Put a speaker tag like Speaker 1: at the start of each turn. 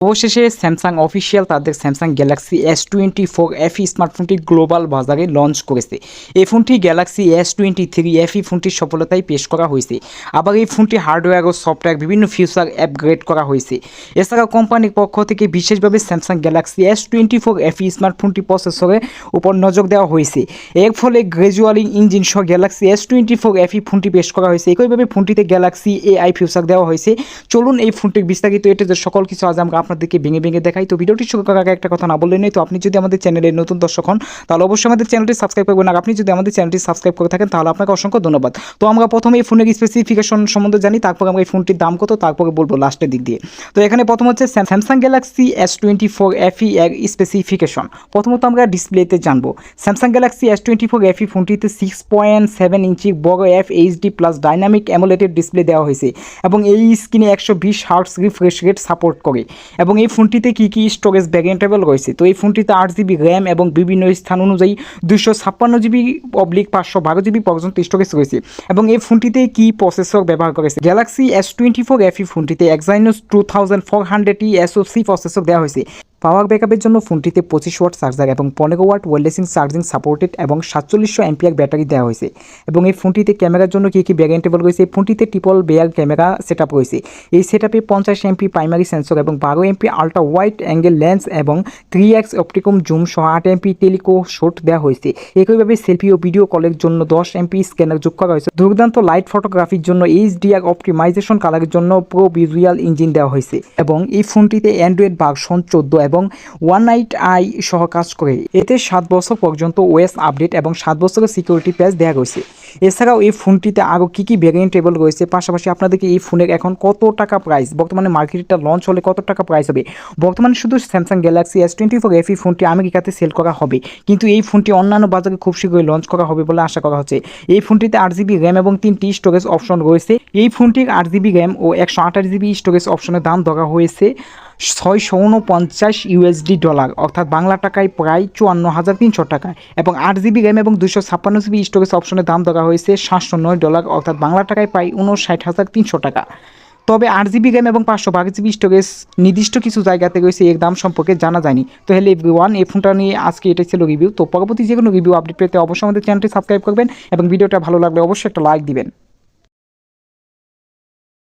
Speaker 1: অবশেষে Samsung official তাদের Samsung Galaxy S24 FE স্মার্টফোনটি গ্লোবাল বাজারে লঞ্চ করেছে। এই ফোনটি গ্যালাক্সি S23 FE ফোনটির সফলতায় পেশ করা হয়েছে। আবার এই ফোনটি হার্ডওয়্যার ও সফটওয়্যার বিভিন্ন ফিচার আপগ্রেড করা হয়েছে। এছাড়াও কোম্পানির পক্ষ থেকে বিশেষভাবে স্যামসাং গ্যালাক্সি S24 FE স্মার্টফোনটি প্রসেসরের উপর নজর দেওয়া হয়েছে। এর ফলে গ্র্যাজুয়ালি ইঞ্জিন সহ গ্যালাক্সি S24 FE ফোনটি পেশ করা হয়েছে। একইভাবে ফোনটিতে গ্যালাক্সি AI ফিচার দেওয়া হয়েছে। চলুন এই ফোনটির বিস্তারিত এটাতে সকল কিছু আজ আমরা আপনাদেরকে ভেঙে দেখাই। তো ভিডিওটি শুরু করার আগে একটা কথা না বললেই নেই। তো আপনি যদি আমাদের চ্যানেলের নতুন দর্শক হন তাহলে অবশ্যই আমাদের চ্যানেলটি সাবস্ক্রাইব করবেন। আর আপনি যদি আমাদের চ্যানেলটি সাবস্ক্রাইব করে থাকেন তাহলে আপনাকে অসংখ্য ধন্যবাদ। তো আমরা প্রথমে এই ফোনের স্পেসিফিকেশন সম্বন্ধে জানি, তারপর আমরা এই ফোনটির দাম কত তারপরে বলবো লাস্টের দিক দিয়ে। তো এখানে প্রথম হচ্ছে স্যামসাং গ্যালাক্সি S24 FE এর স্পেসিফিকেশন। প্রথমত আমরা ডিসপ্লেতে জানবো। স্যামসাং গ্যালাক্সি S24 FE ফোনটিতে 6.7 ইঞ্চি বড় FHD plus dynamic AMOLED display দেওয়া হয়েছে এবং এই স্ক্রিনে 120 হার্টজ রিফ্রেশ রেট সাপোর্ট করে। এবং এই ফোনটিতে কী স্টোরেজ ভ্যারিয়েন্টেবল রয়েছে। তো এই ফোনটিতে 8GB র্যাম এবং বিভিন্ন স্থান অনুযায়ী 256GB/512GB পর্যন্ত স্টোরেজ রয়েছে। এবং এই ফোনটিতে কি প্রসেসর ব্যবহার করেছে, গ্যালাক্সি S24 FE ফোনটিতে Exynos 2400E SoC প্রসেসর দেওয়া হয়েছে। পাওয়ার ব্যাকআপের জন্য ফোনটিতে 25 ওয়াট চার্জার এবং 15 ওয়াট ওয়্যারলেস চার্জিং সাপোর্টেড এবং 4700 অ্যাম্পিয়ার ব্যাটারি দেওয়া হয়েছে। এবং এই ফোনটিতে ক্যামেরার জন্য কী ভ্যারিয়েন্টেবল রয়েছে, এই ফোনটিতে ট্রিপল বেয়ার ক্যামেরা সেটআপ রয়েছে। এই সেটআপে 50 MP প্রাইমারি সেন্সর এবং 12 MP ultra wide angle lens এবং 3x অপটিকম জুম সহ 8 MP টেলিকো শট দেওয়া হয়েছে। একইভাবে সেলফি ও ভিডিও কলের জন্য 10 MP স্ক্যানার যোগ করা হয়েছে। দুর্দান্ত লাইট ফটোগ্রাফির জন্য HDR অপটিমাইজেশন কালারের জন্য প্রো ভিজুয়াল ইঞ্জিন দেওয়া হয়েছে। এবং এই ফোনটিতে অ্যান্ড্রয়েড ভার্সন 14 এবং 1UI সহ কাজ করে। এতে 7 বছর পর্যন্ত ওএস আপডেট এবং 7 বছরের সিকিউরিটি প্যাচ দেওয়া হয়েছে। এছাড়াও এই ফোনটিতে আরও কী ভ্যারিয়েন্টেবল রয়েছে, পাশাপাশি আপনাদেরকে এই ফোনের এখন কত টাকা প্রাইস, বর্তমানে মার্কেটটা লঞ্চ হলে কত টাকা প্রাইস হবে। বর্তমানে শুধু স্যামসাং গ্যালাক্সি S24 FE ফোনটি আমেরিকাতে সেল করা হবে, কিন্তু এই ফোনটি অন্যান্য বাজারে খুব শীঘ্রই লঞ্চ করা হবে বলে আশা করা হচ্ছে। এই ফোনটিতে 8GB র্যাম এবং 3টি স্টোরেজ অপশন রয়েছে। এই ফোনটির 8GB র্যাম ও 128GB স্টোরেজ অপশনের দাম ধরা হয়েছে $649 অর্থাৎ বাংলা টাকায় প্রায় 54,300 টাকা। এবং 8GB র্যাম এবং 256GB স্টোরেজ অপশনের দাম ধরা হয়েছে $709 অর্থাৎ বাংলা টাকায় প্রায় 59,300 টাকা। তবে 8GB র্যাম এবং 512GB স্টোরেজ নির্দিষ্ট কিছু জায়গাতে রয়েছে, এর দাম সম্পর্কে জানা যায়নি। তো হলে এভরিওয়ান, এই ফোনটা নিয়ে আজকে এটাই ছিল রিভিউ। তো পরবর্তী যে কোনো রিভিউ আপডেট পেতে অবশ্যই আমাদের চ্যানেলটি সাবস্ক্রাইব করবেন এবং ভিডিওটা ভালো লাগলে অবশ্যই একটা লাইক দিবেন।